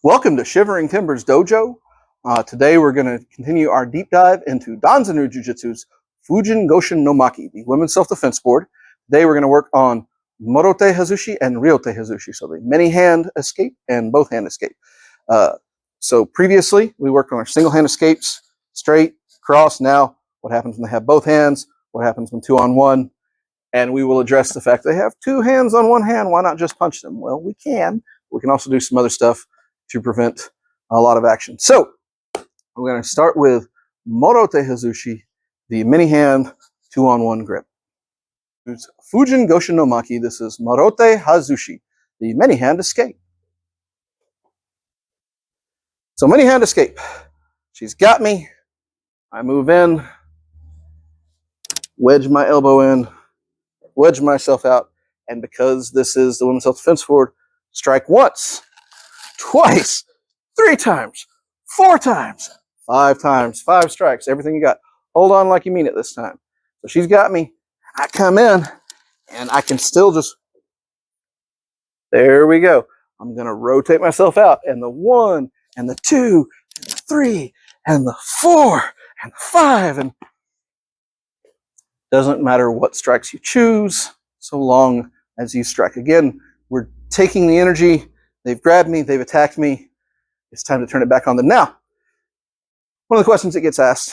Welcome to Shivering Timbers Dojo. Today we're going to continue our deep dive into Danzanryu Jiu-Jitsu's Fujin Goshin no Maki, the women's self-defense board. Today we're going to work on Morote hazushi and ryote hazushi, so the many-hand escape and both-hand escape. So previously we worked on our single-hand escapes, straight, cross. Now what happens when they have both hands? What happens when two-on-one? And we will address the fact they have two hands on one hand. Why not just punch them? Well, we can. We can also do some other stuff to prevent a lot of action. So we're going to start with Morote hazushi, the mini hand two-on-one grip. It's Fujin Goshin no Maki. This is Morote hazushi, the mini hand escape. So mini hand escape. She's got me. I move in, wedge my elbow in, wedge myself out, and because this is the women's self-defense board, strike once, twice, 3 times, 4 times, 5 times, 5 strikes, everything you got. Hold on like you mean it this time. So she's got me. I come in, and I can still just, there we go. I'm going to rotate myself out, and the 1, and the 2, and the 3, and the 4, and the 5, and doesn't matter what strikes you choose, so long as you strike. Again, we're taking the energy. They've grabbed me. They've attacked me. It's time to turn it back on them. Now, one of the questions that gets asked,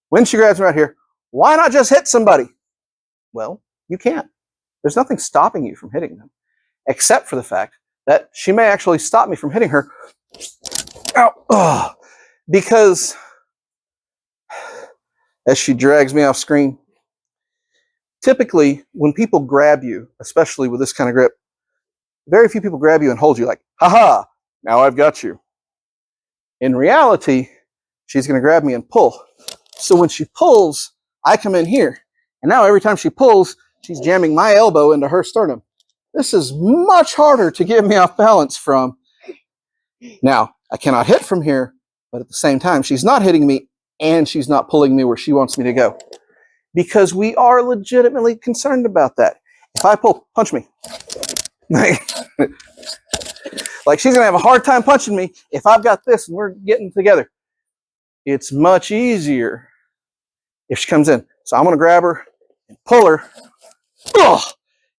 when she grabs me right here, why not just hit somebody? Well, you can't. There's nothing stopping you from hitting them, except for the fact that she may actually stop me from hitting her. Ow, because as she drags me off screen, typically when people grab you, especially with this kind of grip, very few people grab you and hold you like, haha, now I've got you. In reality, she's going to grab me and pull. So when she pulls, I come in here. And now every time she pulls, she's jamming my elbow into her sternum. This is much harder to get me off balance from. Now, I cannot hit from here, but at the same time, she's not hitting me and she's not pulling me where she wants me to go. Because we are legitimately concerned about that. If I pull, punch me. Like she's gonna have a hard time punching me if I've got this and we're getting together. It's much easier if she comes in. So I'm gonna grab her and pull her,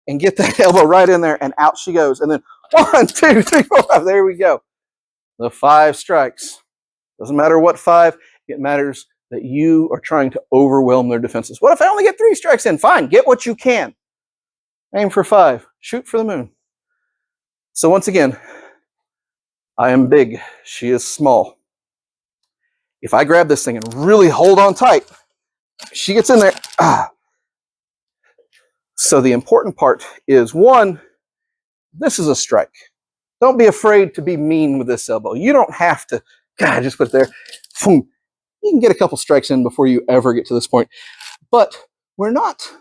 and get that elbow right in there, and out she goes. And then 1, 2, 3, 4, 5. There we go. The 5 strikes. Doesn't matter what 5. It matters that you are trying to overwhelm their defenses. What if I only get 3 strikes in? Fine, get what you can. Aim for 5. Shoot for the moon. So once again, I am big. She is small. If I grab this thing and really hold on tight, she gets in there. So the important part is, 1, this is a strike. Don't be afraid to be mean with this elbow. You don't have to, just put it there. Boom. You can get a couple strikes in before you ever get to this point. But we're not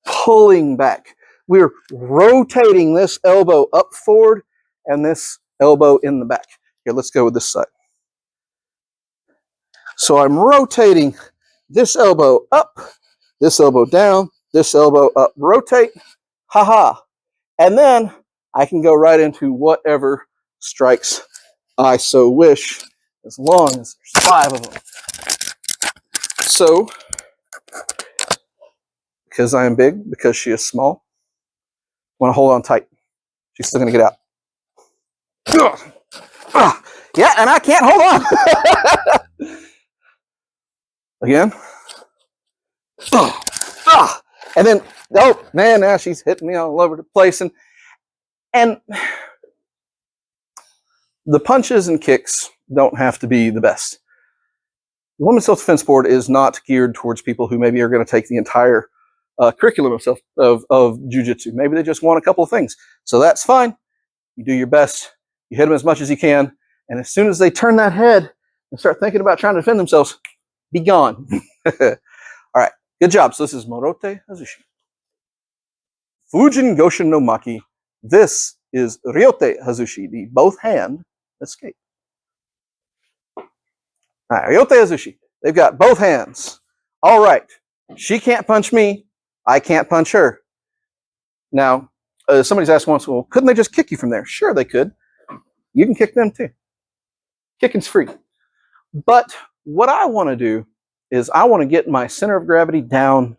pulling back. We're rotating this elbow up forward and this elbow in the back. Here, let's go with this side. So I'm rotating this elbow up, this elbow down, this elbow up. Rotate, haha. And then I can go right into whatever strikes I so wish, as long as there's 5 of them. So, because I am big, because she is small, I want to hold on tight. She's still going to get out. Yeah, and I can't hold on. Again. And then, oh man, now she's hitting me all over the place. And the punches and kicks don't have to be the best. The women's self-defense board is not geared towards people who maybe are going to take the entire curriculum of jujitsu. Maybe they just want a couple of things. So that's fine. You do your best. You hit them as much as you can. And as soon as they turn that head and start thinking about trying to defend themselves, be gone. All right. Good job. So this is Morote hazushi. Fujin Goshin no Maki. This is ryote hazushi, the both-hand escape. All right, ryote hazushi. They've got both hands. All right. She can't punch me. I can't punch her. Now, somebody's asked once, well, couldn't they just kick you from there? Sure, they could. You can kick them too. Kicking's free. But what I want to do is I want to get my center of gravity down,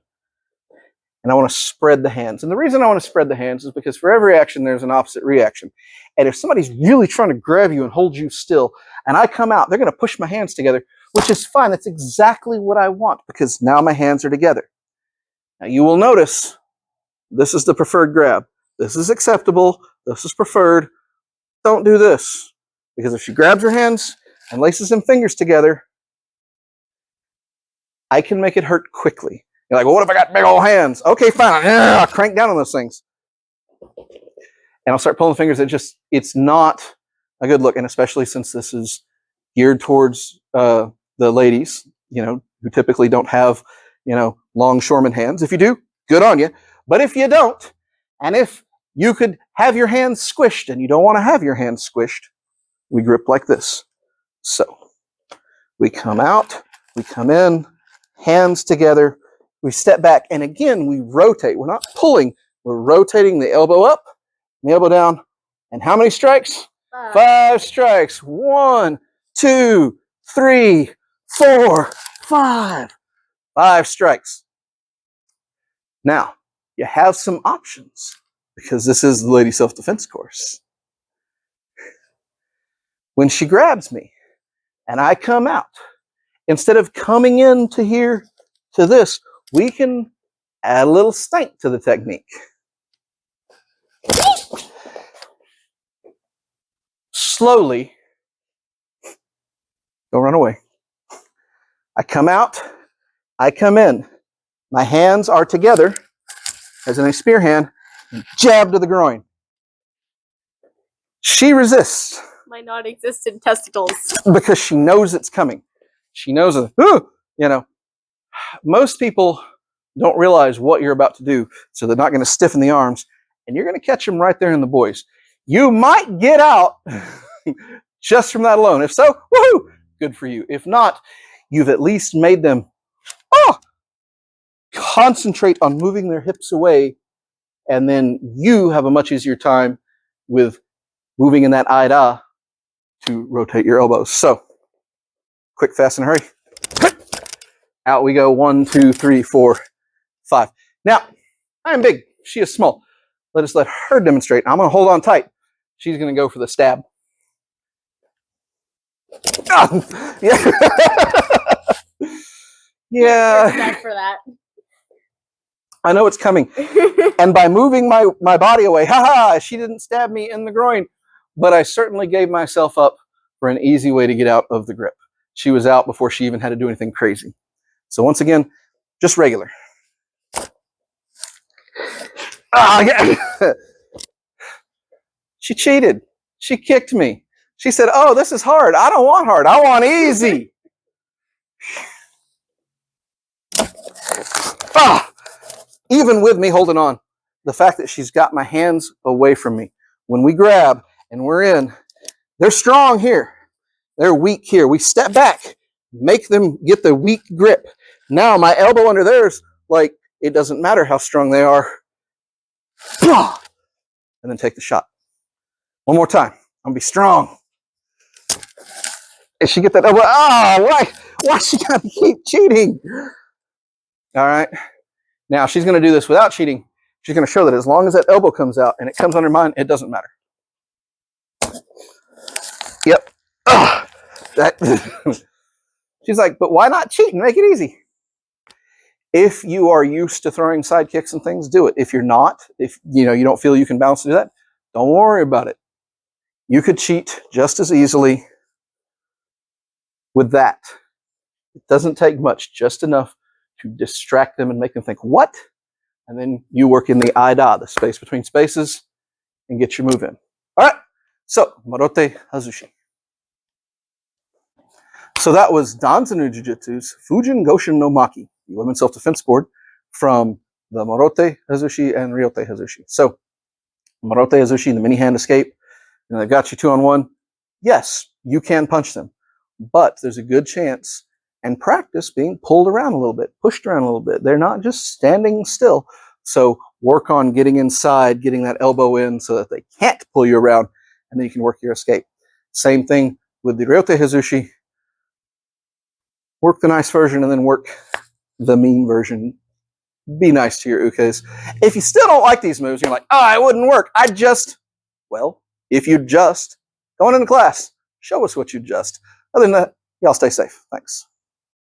and I want to spread the hands. And the reason I want to spread the hands is because for every action, there's an opposite reaction. And if somebody's really trying to grab you and hold you still, and I come out, they're going to push my hands together, which is fine. That's exactly what I want, because now my hands are together. Now you will notice this is the preferred grab. This is acceptable. This is preferred. Don't do this, because if she grabs her hands and laces them fingers together, I can make it hurt quickly. You're like, well, what if I got big old hands? Okay, fine. I'll crank down on those things. And I'll start pulling the fingers. It's not a good look. And especially since this is geared towards the ladies, who typically don't have, longshoreman hands. If you do, good on you. But if you don't, and if you could have your hands squished and you don't want to have your hands squished, we grip like this. So we come out, we come in, hands together, we step back, and again, we rotate. We're not pulling, we're rotating the elbow up, the elbow down. And how many strikes? 5 strikes. 1, 2, 3, 4, 5. 5 strikes. Now, you have some options, because this is the lady self-defense course. When she grabs me and I come out, instead of coming into here to this, we can add a little stank to the technique. Slowly, don't run away. I come out, I come in. My hands are together, as in a spear hand, and jab to the groin. She resists. My non-existent testicles. Because she knows it's coming. She knows it. Most people don't realize what you're about to do, so they're not going to stiffen the arms, and you're going to catch them right there in the boys. You might get out just from that alone. If so, woohoo, good for you. If not, you've at least made them concentrate on moving their hips away, and then you have a much easier time with moving in that ida to rotate your elbows. So, quick, fast, and hurry. Out we go. 1, 2, 3, 4, 5. Now, I'm big. She is small. Let her demonstrate. I'm going to hold on tight. She's going to go for the stab. Yeah. Yeah. For that. I know it's coming. And by moving my body away, she didn't stab me in the groin. But I certainly gave myself up for an easy way to get out of the grip. She was out before she even had to do anything crazy. So once again, just regular. Yeah. She cheated. She kicked me. She said, oh, this is hard. I don't want hard. I want easy. Even with me holding on, the fact that she's got my hands away from me. When we grab and we're in, they're strong here. They're weak here. We step back, make them get the weak grip. Now my elbow under theirs, like it doesn't matter how strong they are. And then take the shot. One more time. I'm gonna be strong. And she get that elbow. Why she gotta keep cheating? All right. Now she's gonna do this without cheating. She's gonna show that as long as that elbow comes out and it comes under mine, it doesn't matter. Yep. She's like, but why not cheat and make it easy? If you are used to throwing side kicks and things, do it. If you're not, if you don't feel you can bounce to do that, don't worry about it. You could cheat just as easily with that. It doesn't take much, just enough to distract them and make them think, what? And then you work in the ida, the space between spaces, and get your move in. All right, so Morote hazushi. So that was Danzanryu Jiu-Jitsu's Fujin Goshin no Maki, the Women's Self-Defense Board, from the Morote hazushi and ryote hazushi. So Morote hazushi, the mini hand escape, and they've got you 2-on-1. Yes, you can punch them, but there's a good chance and practice being pulled around a little bit, pushed around a little bit. They're not just standing still. So work on getting inside, getting that elbow in so that they can't pull you around, and then you can work your escape. Same thing with the ryote hazushi. Work the nice version and then work the mean version. Be nice to your ukes. If you still don't like these moves, you're like, oh, it wouldn't work. Well, if you just, going into class, show us what you just. Other than that, y'all stay safe. Thanks.